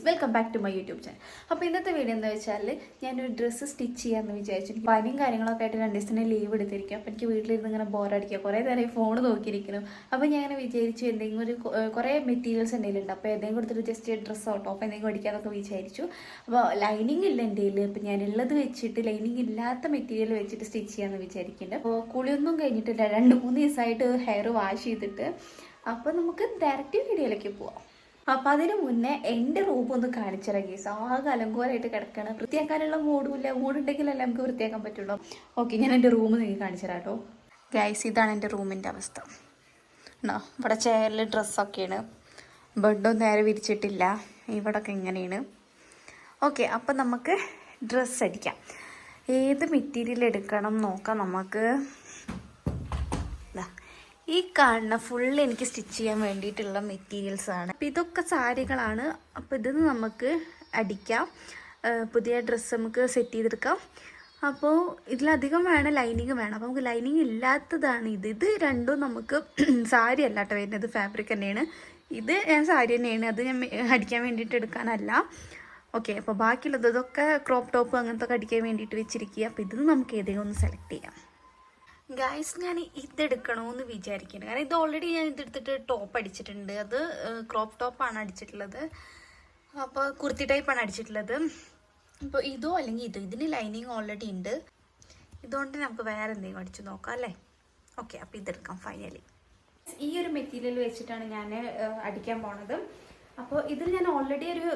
Welcome back to my YouTube channel. അപ്പോൾ ഇന്നത്തെ video എന്താ വെച്ചാൽ ഞാനൊരു ഡ്രസ്സ് സ്റ്റിച്ച് ചെയ്യാമെന്ന് വിചാരിച്ചു. പനിയും കാര്യങ്ങളൊക്കെ ആയിട്ട് 2 ദിവസത്തിന് ലീവ് എടുത്തിരിക്കും. അപ്പോൾ എനിക്ക് വീട്ടിലിരുന്ന് ഇങ്ങനെ ബോറടിക്കുക, കുറേ നേരം ഫോൺ നോക്കിയിരിക്കുന്നു. അപ്പോൾ ഞാൻ അങ്ങനെ വിചാരിച്ചു എന്തെങ്കിലും ഒരു കുറേ മെറ്റീരിയൽസ് എന്തെങ്കിലും ഉണ്ട്, അപ്പോൾ എന്തെങ്കിലും കൊടുത്തിട്ട് ജസ്റ്റ് ഡ്രസ്സോ ടോപ്പ് എന്തെങ്കിലും അടിക്കാമെന്നൊക്കെ വിചാരിച്ചു. അപ്പോൾ ലൈനിങ് ഇല്ല എൻ്റെ കയ്യിൽ. അപ്പോൾ ഞാനുള്ളത് വെച്ചിട്ട് ലൈനിങ് ഇല്ലാത്ത മെറ്റീരിയൽ വെച്ചിട്ട് സ്റ്റിച്ച് ചെയ്യാമെന്ന് വിചാരിക്കുന്നുണ്ട്. അപ്പോൾ കുളിയൊന്നും കഴിഞ്ഞിട്ടില്ല, 2-3 ദിവസമായിട്ട് ഹെയർ വാഷ് ചെയ്തിട്ട്. അപ്പോൾ നമുക്ക് ഡയറക്റ്റ് വീഡിയോയിലേക്ക് പോവാം. അപ്പം അതിന് മുന്നേ എൻ്റെ റൂം ഒന്ന് കാണിച്ചിറ ഗീസ്. ആകെ അലങ്കോലമായിട്ട് കിടക്കുകയാണ്. വൃത്തിയാക്കാനുള്ള മൂടുമില്ല. മൂടുണ്ടെങ്കിലല്ലേ നമുക്ക് വൃത്തിയാക്കാൻ പറ്റുള്ളൂ. ഓക്കെ, ഞാൻ എൻ്റെ റൂം നിങ്ങൾക്ക് കാണിച്ചുതരാം കേട്ടോ. ഗൈസ്, ഇതാണ് എൻ്റെ റൂമിൻ്റെ അവസ്ഥ. ഇവിടെ ചെയറിൽ ഡ്രസ്സൊക്കെയാണ്. ബെഡൊന്നും നേരെ വിരിച്ചിട്ടില്ല. ഇവിടെയൊക്കെ ഇങ്ങനെയാണ്. ഓക്കെ, അപ്പം നമുക്ക് ഡ്രസ്സ് അടിക്കാം. ഏത് മെറ്റീരിയൽ എടുക്കണം നോക്കാം നമുക്ക്. ഈ കാണുന്ന ഫുള്ള് എനിക്ക് സ്റ്റിച്ച് ചെയ്യാൻ വേണ്ടിയിട്ടുള്ള മെറ്റീരിയൽസാണ്. അപ്പോൾ ഇതൊക്കെ സാരികളാണ്. അപ്പോൾ ഇതിന് നമുക്ക് അടിക്കാം. പുതിയ ഡ്രസ്സ് നമുക്ക് സെറ്റ് ചെയ്തെടുക്കാം. അപ്പോൾ ഇതിലധികം വേണം, ലൈനിങ് വേണം. അപ്പോൾ നമുക്ക് ലൈനിങ് ഇല്ലാത്തതാണ് ഇത് രണ്ടും നമുക്ക് സാരി അല്ല കേട്ടോ വരുന്നത്, ഫാബ്രിക് തന്നെയാണ്. ഇത് ഞാൻ സാരി തന്നെയാണ്, അത് ഞാൻ അടിക്കാൻ വേണ്ടിയിട്ട് എടുക്കാനല്ല. ഓക്കെ, അപ്പോൾ ബാക്കിയുള്ളത് ഇതൊക്കെ ക്രോപ്പ് ടോപ്പ് അങ്ങനത്തെ ഒക്കെ അടിക്കാൻ വേണ്ടിയിട്ട് വെച്ചിരിക്കുക. അപ്പോൾ ഇതിന് നമുക്ക് ഏതെങ്കിലും ഒന്ന് സെലക്ട് ചെയ്യാം. ഗൈസ്, ഞാൻ ഇതെടുക്കണമെന്ന് വിചാരിക്കുന്നുണ്ട്. കാരണം ഇത് ഓൾറെഡി ഞാൻ ഇതെടുത്തിട്ട് ടോപ്പ് അടിച്ചിട്ടുണ്ട്. അത് ക്രോപ്പ് ടോപ്പാണ് അടിച്ചിട്ടുള്ളത്. അപ്പോൾ കുർത്തി ടൈപ്പാണ് അടിച്ചിട്ടുള്ളത്. അപ്പോൾ ഇതോ അല്ലെങ്കിൽ ഇതിന് ലൈനിങ് ഓൾറെഡി ഉണ്ട്. ഇതുകൊണ്ട് നമുക്ക് വേറെ എന്തെങ്കിലും അടിച്ച് നോക്കാം അല്ലേ. ഓക്കെ, അപ്പോൾ ഇതെടുക്കാം ഫൈനലി. ഈ ഒരു മെറ്റീരിയൽ വെച്ചിട്ടാണ് ഞാൻ അടിക്കാൻ പോണത്. അപ്പോൾ ഇതിൽ ഞാൻ ഓൾറെഡി ഒരു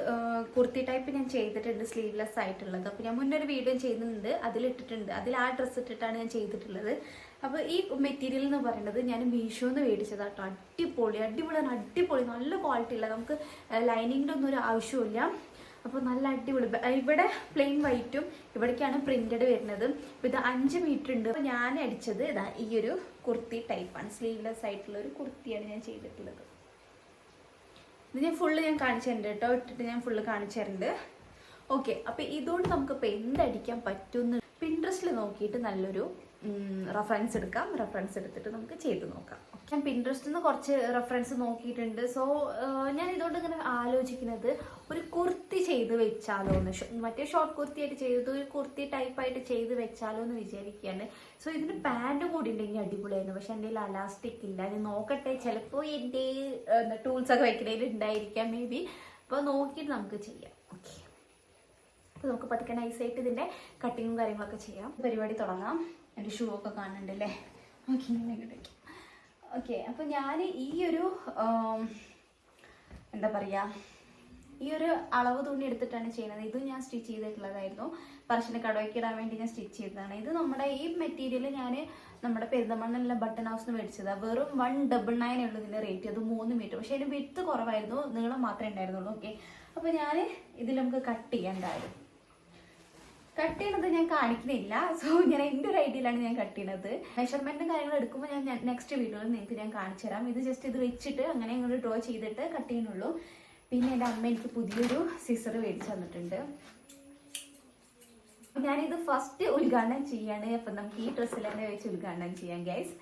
കുർത്തി ടൈപ്പ് ഞാൻ ചെയ്തിട്ടുണ്ട്, സ്ലീവ്ലെസ് ആയിട്ടുള്ളത്. അപ്പോൾ ഞാൻ മുന്നേ ഒരു വീഡിയോ ചെയ്യുന്നുണ്ട്, അതിലിട്ടിട്ടുണ്ട്. അതിൽ ആ ഡ്രസ്സ് ഇട്ടിട്ടാണ് ഞാൻ ചെയ്തിട്ടുള്ളത്. അപ്പോൾ ഈ മെറ്റീരിയൽ എന്ന് പറയുന്നത് ഞാൻ മീഷോന്ന് മേടിച്ചതാട്ടോ. അടിപൊളി നല്ല ക്വാളിറ്റി ഉള്ള, നമുക്ക് ലൈനിങ്ങിൻ്റെ ഒന്നും ഒരു ആവശ്യമില്ല. അപ്പോൾ നല്ല അടിപൊളി. ഇവിടെ പ്ലെയിൻ വൈറ്റും ഇവിടേക്കാണ് പ്രിന്റഡ് വരുന്നത്. അപ്പോൾ ഇത് 5 മീറ്റർ ഉണ്ട്. അപ്പോൾ ഞാൻ അടിച്ചത് ഇതാ ഈ ഒരു കുർത്തി ടൈപ്പാണ്, സ്ലീവ്ലെസ് ആയിട്ടുള്ള ഒരു കുർത്തിയാണ് ഞാൻ ചെയ്തിട്ടുള്ളത്. ഇത് ഞാൻ ഫുള്ള് കാണിച്ചു തരുന്നുണ്ട് കേട്ടോ, ഇട്ടിട്ട് ഞാൻ ഫുള്ള് കാണിച്ചു തരുന്നുണ്ട്. ഓക്കെ, അപ്പോൾ ഇതുകൊണ്ട് നമുക്കിപ്പോൾ എന്തടിക്കാൻ പറ്റുമെന്ന് പിൻട്രസ്റ്റിൽ നോക്കിയിട്ട് നല്ലൊരു റെഫറൻസ് എടുക്കാം. റെഫറൻസ് എടുത്തിട്ട് നമുക്ക് ചെയ്ത് നോക്കാം. ഞാൻ പിൻട്രസ്റ്റിൽ നിന്ന് കുറച്ച് റെഫറൻസ് നോക്കിയിട്ടുണ്ട്. സോ ഞാൻ ഇതുകൊണ്ട് ഇങ്ങനെ ആലോചിക്കുന്നത് ഒരു കുർത്തി ചെയ്ത് വെച്ചാലോ എന്ന്, മറ്റേ ഷോർട്ട് കുർത്തിയായിട്ട് ചെയ്തത് ഒരു കുർത്തി ടൈപ്പായിട്ട് ചെയ്ത് വെച്ചാലോ എന്ന് വിചാരിക്കുകയാണ്. സോ ഇതിന് പാൻറ് കൂടി ഉണ്ടെങ്കിൽ അടിപൊളിയായിരുന്നു. പക്ഷെ എൻ്റെ കയ്യിൽ അലാസ്റ്റിക് ഇല്ല. ഞാൻ നോക്കട്ടെ, ചിലപ്പോൾ എൻ്റെ ടൂൾസൊക്കെ വയ്ക്കുന്നതിൽ ഉണ്ടായിരിക്കാം മേ ബി. അപ്പോൾ നോക്കിയിട്ട് നമുക്ക് ചെയ്യാം. ഓക്കെ, അപ്പോൾ നമുക്ക് പതുക്കെ നൈസായിട്ട് ഇതിൻ്റെ കട്ടിങ്ങും കാര്യങ്ങളൊക്കെ ചെയ്യാം. പരിപാടി തുടങ്ങാം. എൻ്റെ ഷൂ ഒക്കെ കാണുന്നുണ്ടല്ലേ. ഓക്കെ, ഇങ്ങനെ കിട്ടും. ഓക്കെ, അപ്പോൾ ഞാൻ ഈ ഒരു എന്താ പറയുക, ഈ ഒരു അളവ് തുണി എടുത്തിട്ടാണ് ചെയ്യുന്നത്. ഇത് ഞാൻ സ്റ്റിച്ച് ചെയ്തിട്ടുള്ളതായിരുന്നു. പറശ്ശിന് കടവയ്ക്ക് ഇടാൻ വേണ്ടി ഞാൻ സ്റ്റിച്ച് ചെയ്തതാണ്. ഇത് നമ്മുടെ ഈ മെറ്റീരിയൽ ഞാൻ നമ്മുടെ പെരുന്തമണ്ണുള്ള ബട്ടൺ ഹൗസിന് മേടിച്ചതാണ്. വെറും 199 ഉള്ളൂ ഇതിൻ്റെ റേറ്റ്. അത് 3 മീറ്റർ. പക്ഷേ അതിന് വിഡ്ത്ത് കുറവായിരുന്നു, നീളം മാത്രമേ ഉണ്ടായിരുന്നുള്ളൂ. ഓക്കെ, അപ്പോൾ ഞാൻ ഇതിൽ നമുക്ക് കട്ട് ചെയ്യാൻ കാര്യം. കട്ട് ചെയ്യണത് ഞാൻ കാണിക്കുന്നില്ല. സോ ഞാൻ എൻ്റെ ഒരു ഐഡിയയിലാണ് ഞാൻ കട്ട് ചെയ്യണത്. മെഷർമെൻറ്റും കാര്യങ്ങൾ എടുക്കുമ്പോൾ ഞാൻ നെക്സ്റ്റ് വീഡിയോയിൽ നിങ്ങൾക്ക് ഞാൻ കാണിച്ചു തരാം. ഇത് ജസ്റ്റ് ഇത് വെച്ചിട്ട് അങ്ങനെ ഇങ്ങോട്ട് ഡ്രോ ചെയ്തിട്ട് കട്ട് ചെയ്യുന്നുള്ളൂ. പിന്നെ എൻ്റെ അമ്മ എനിക്ക് പുതിയൊരു സിസർ മേടിച്ച് തന്നിട്ടുണ്ട്. ഞാനിത് ഫസ്റ്റ് ഉദ്ഘാടനം ചെയ്യാണ്. അപ്പം നമുക്ക് ഈ ഡ്രസ്സിൽ തന്നെ വെച്ച് ഉദ്ഘാടനം ചെയ്യാം ഗൈസ്.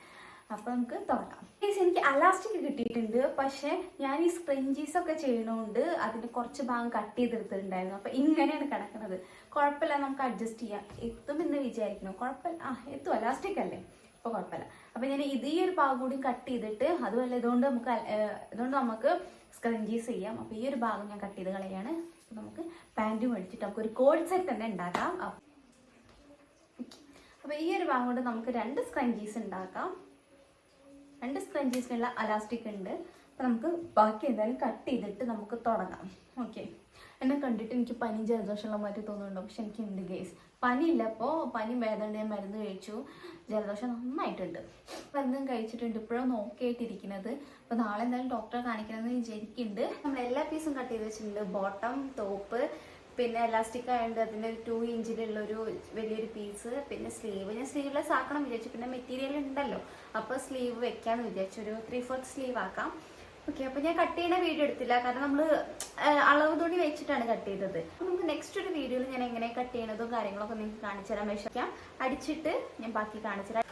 അപ്പം നമുക്ക് തുടങ്ങാം. ഗൈസ്, എനിക്ക് അലാസ്റ്റിക് കിട്ടിയിട്ടുണ്ട്. പക്ഷേ ഞാൻ ഈ സ്ക്രഞ്ചീസൊക്കെ ചെയ്യണോണ്ട് അതിൻ്റെ കുറച്ച് ഭാഗം കട്ട് ചെയ്തെടുത്തിട്ടുണ്ടായിരുന്നു. അപ്പം ഇങ്ങനെയാണ് കിടക്കുന്നത്. കുഴപ്പമില്ല, നമുക്ക് അഡ്ജസ്റ്റ് ചെയ്യാം. എത്തും എന്ന് വിചാരിക്കണം. കുഴപ്പമില്ല, എത്തും, അലാസ്റ്റിക് അല്ലേ, അപ്പോൾ കുഴപ്പമില്ല. അപ്പം ഞാൻ ഇത് ഈ ഒരു ഭാഗം കൂടി കട്ട് ചെയ്തിട്ട്, അതുമല്ല ഇതുകൊണ്ട് നമുക്ക് സ്ക്രഞ്ചീസ് ചെയ്യാം. അപ്പോൾ ഈ ഒരു ഭാഗം ഞാൻ കട്ട് ചെയ്ത് കളയാണ്. അപ്പോൾ നമുക്ക് പാൻറ്റും മേടിച്ചിട്ട് നമുക്കൊരു കോഡ് സെറ്റ് തന്നെ ഉണ്ടാക്കാം. അപ്പോൾ ഈ ഒരു ഭാഗം കൊണ്ട് നമുക്ക് 2 സ്ക്രഞ്ചീസ് ഉണ്ടാക്കാം. 2 സ്ക്രഞ്ചീസിനുള്ള അലാസ്റ്റിക് ഉണ്ട്. അപ്പോൾ നമുക്ക് ബാക്കി എന്തായാലും കട്ട് ചെയ്തിട്ട് നമുക്ക് തുടങ്ങാം. ഓക്കെ, എന്നെ കണ്ടിട്ട് എനിക്ക് പനി ജലദോഷമുള്ള മാറ്റി തോന്നുന്നുണ്ടോ? പക്ഷെ എനിക്ക് ഉണ്ട് ഗൈസ്. പനിയില്ല, അപ്പോൾ പനി ഭേദമുണ്ട്. ഞാൻ മരുന്ന് കഴിച്ചു. ജലദോഷം നന്നായിട്ടുണ്ട്. മരുന്നും കഴിച്ചിട്ടുണ്ട്. ഇപ്പോഴും നോക്കിയായിട്ടിരിക്കുന്നത്. അപ്പോൾ നാളെ എന്തായാലും ഡോക്ടറെ കാണിക്കണമെന്ന് വിചാരിക്കുന്നുണ്ട്. നമ്മൾ എല്ലാ പീസും കട്ട് ചെയ്ത് വെച്ചിട്ടുണ്ട്. ബോട്ടം, ടോപ്പ്, പിന്നെ എലാസ്റ്റിക് ആയതുകൊണ്ട് അതിൻ്റെ 2 ഇഞ്ചിലുള്ളൊരു വലിയൊരു പീസ്, പിന്നെ സ്ലീവ്. ഞാൻ സ്ലീവ്ലെസ് ആക്കണം വിചാരിച്ചു. പിന്നെ മെറ്റീരിയൽ ഉണ്ടല്ലോ, അപ്പോൾ സ്ലീവ് വെക്കാമെന്ന് വിചാരിച്ചു. ഒരു 3/4 സ്ലീവ് ആക്കാം. ഓക്കെ, അപ്പോൾ ഞാൻ കട്ട് ചെയ്യുന്ന വീഡിയോ എടുത്തില്ല, കാരണം നമ്മൾ അളവ് തുണി വെച്ചിട്ടാണ് കട്ട് ചെയ്തത്. അപ്പോൾ നമുക്ക് നെക്സ്റ്റ് ഒരു വീഡിയോയിൽ ഞാൻ എങ്ങനെ കട്ട് ചെയ്യണതും കാര്യങ്ങളൊക്കെ നിങ്ങൾക്ക് കാണിച്ചു തരാൻ വിശ്വസിക്കാം. അടിച്ചിട്ട് ഞാൻ ബാക്കി കാണിച്ചു തരാം.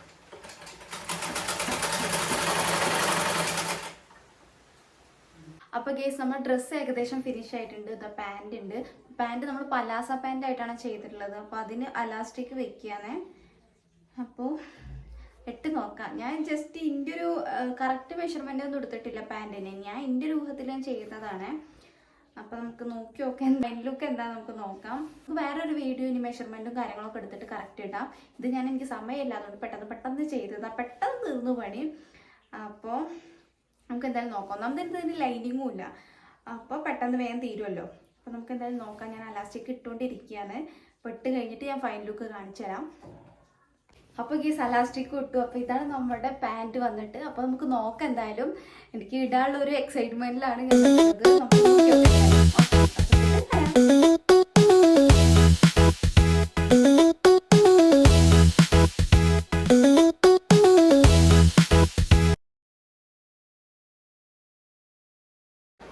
അപ്പോൾ ഗേസ് നമ്മൾ ഡ്രസ്സ് ഏകദേശം ഫിനിഷ് ആയിട്ടുണ്ട്. ഇത് പാൻറ് ഉണ്ട്. പാൻറ് നമ്മൾ പലാസ പാൻറ് ആയിട്ടാണ് ചെയ്തിട്ടുള്ളത്. അപ്പോൾ അതിന് അലാസ്റ്റിക് വെക്കുകയാണേ. അപ്പോൾ ഇട്ട് നോക്കാം. ഞാൻ ജസ്റ്റ് ഇതിൻ്റെ ഒരു കറക്റ്റ് മെഷർമെൻ്റ് ഒന്നും എടുത്തിട്ടില്ല പാൻറ്റിന്. ഞാൻ എൻ്റെ രൂപത്തിൽ ഞാൻ ചെയ്യുന്നതാണ്. അപ്പോൾ നമുക്ക് നോക്കി നോക്കാം ലുക്ക് എന്താ നമുക്ക് നോക്കാം. നമുക്ക് വേറൊരു വീഡിയോ ഇനി മെഷർമെൻറ്റും കാര്യങ്ങളൊക്കെ എടുത്തിട്ട് കറക്റ്റ് ഇടാം. ഇത് ഞാൻ എനിക്ക് സമയമില്ല, അതുകൊണ്ട് പെട്ടെന്ന് ചെയ്തതാണ്, പെട്ടെന്ന് തീർന്നു പണി. അപ്പോൾ നമുക്ക് എന്തായാലും നോക്കാം. ഒന്നാമത് ഇതിന് ലൈനിങ്ങും ഇല്ല, അപ്പോൾ പെട്ടെന്ന് വേഗം തീരുമല്ലോ. അപ്പോൾ നമുക്ക് എന്തായാലും നോക്കാം. ഞാൻ അലാസ്റ്റിക് ഇട്ടുകൊണ്ടിരിക്കുകയാണ്. അപ്പോൾ ഇട്ട് കഴിഞ്ഞിട്ട് ഞാൻ ഫൈനൽ ലുക്ക് കാണിച്ചു തരാം. അപ്പോൾ ഈ അലാസ്റ്റിക് ഇട്ടു. അപ്പോൾ ഇതാണ് നമ്മുടെ പാൻറ് വന്നിട്ട്. അപ്പോൾ നമുക്ക് നോക്കാം. എന്തായാലും എനിക്ക് ഇടാനുള്ള ഒരു എക്സൈറ്റ്മെൻറ്റിലാണ് ഞാൻ നിൽക്കുന്നത്.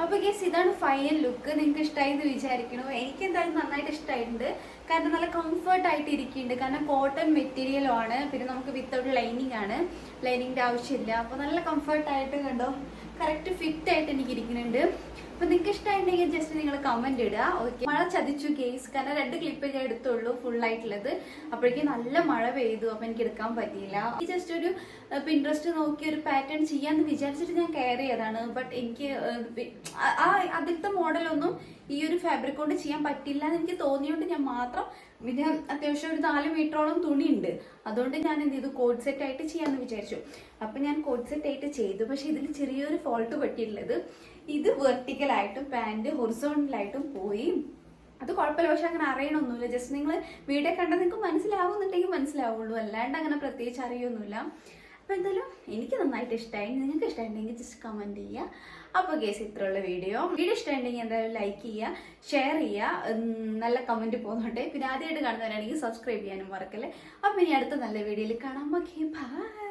അപ്പോൾ ഗെസ് ഇതാണ് ഫൈനൽ ലുക്ക്. നിങ്ങൾക്ക് ഇഷ്ടമായി എന്ന് വിചാരിക്കണോ? എനിക്ക് എന്തായാലും നന്നായിട്ട് ഇഷ്ടമായിട്ടുണ്ട്. കാരണം നല്ല കംഫർട്ട് ആയിട്ട് ഇരിക്കുന്നുണ്ട്. കാരണം കോട്ടൺ മെറ്റീരിയലും ആണ്. പിന്നെ നമുക്ക് വിത്തൗട്ട് ലൈനിങ് ആണ്, ലൈനിങ്ങിൻ്റെ ആവശ്യമില്ല. അപ്പോൾ നല്ല കംഫർട്ടായിട്ട് കണ്ടോ, കറക്റ്റ് ഫിറ്റ് ആയിട്ട് എനിക്ക് ഇരിക്കുന്നുണ്ട്. അപ്പോൾ നിങ്ങൾക്ക് ഇഷ്ടമായിട്ടുണ്ടെങ്കിൽ ജസ്റ്റ് നിങ്ങൾ കമൻറ്റ് ഇടുക. ഓക്കെ, മഴ ചതിച്ചു കേസ്, കാരണം 2 ക്ലിപ്പ് ഞാൻ എടുത്തുള്ളൂ ഫുള്ളായിട്ടുള്ളത്. അപ്പോഴേക്കും നല്ല മഴ പെയ്തു. അപ്പോൾ എനിക്ക് എടുക്കാൻ പറ്റിയില്ല. ജസ്റ്റ് ഒരു പിൻട്രസ്റ്റ് നോക്കി ഒരു പാറ്റേൺ ചെയ്യാമെന്ന് വിചാരിച്ചിട്ട് ഞാൻ കെയർ ചെയ്തതാണ്. ബട്ട് എനിക്ക് അതിലത്തെ മോഡലൊന്നും ഈ ഒരു ഫാബ്രിക് കൊണ്ട് ചെയ്യാൻ പറ്റില്ല എന്ന് എനിക്ക് തോന്നിയോണ്ട് ഞാൻ മാത്രം, പിന്നെ അത്യാവശ്യം ഒരു 4 മീറ്ററോളം തുണിയുണ്ട്. അതുകൊണ്ട് ഞാൻ എന്ത് ചെയ്തു, കോഡ് സെറ്റ് ആയിട്ട് ചെയ്യാമെന്ന് വിചാരിച്ചു. അപ്പം ഞാൻ കോഡ് സെറ്റ് ആയിട്ട് ചെയ്തു. പക്ഷെ ഇതിൽ ചെറിയൊരു ഫോൾട്ട് പറ്റിയിട്ടുള്ളത്, ഇത് വെർട്ടിക്കലായിട്ടും പാൻറ് ഹൊറിസോണ്ടലായിട്ടും പോയി. അത് കുഴപ്പമില്ല, പക്ഷെ അങ്ങനെ അറിയണമൊന്നുമില്ല. ജസ്റ്റ് നിങ്ങൾ വീഡിയോ കണ്ടാൽ നിങ്ങൾക്ക് മനസ്സിലാവുന്നുണ്ടെങ്കിൽ മനസ്സിലാവുള്ളൂ, അല്ലാണ്ട് അങ്ങനെ പ്രത്യേകിച്ച് അറിയൊന്നുമില്ല. അപ്പോൾ എന്തായാലും എനിക്ക് നന്നായിട്ട് ഇഷ്ടമായി. നിങ്ങൾക്ക് ഇഷ്ടമായിട്ടുണ്ടെങ്കിൽ ജസ്റ്റ് കമൻറ്റ് ചെയ്യുക. അപ്പോൾ ഗേസ് ഇത്രയുള്ള വീഡിയോ ഇഷ്ടമായിട്ടുണ്ടെങ്കിൽ എന്തായാലും ലൈക്ക് ചെയ്യുക, ഷെയർ ചെയ്യുക, നല്ല കമൻറ്റ് പോകുന്നുണ്ട്. പിന്നെ ആദ്യമായിട്ട് കാണുന്നവരാണെങ്കിൽ സബ്സ്ക്രൈബ് ചെയ്യാനും മറക്കല്ലേ. അപ്പോൾ ഇനി അടുത്ത നല്ല വീഡിയോയിൽ കാണാം. Okay, by.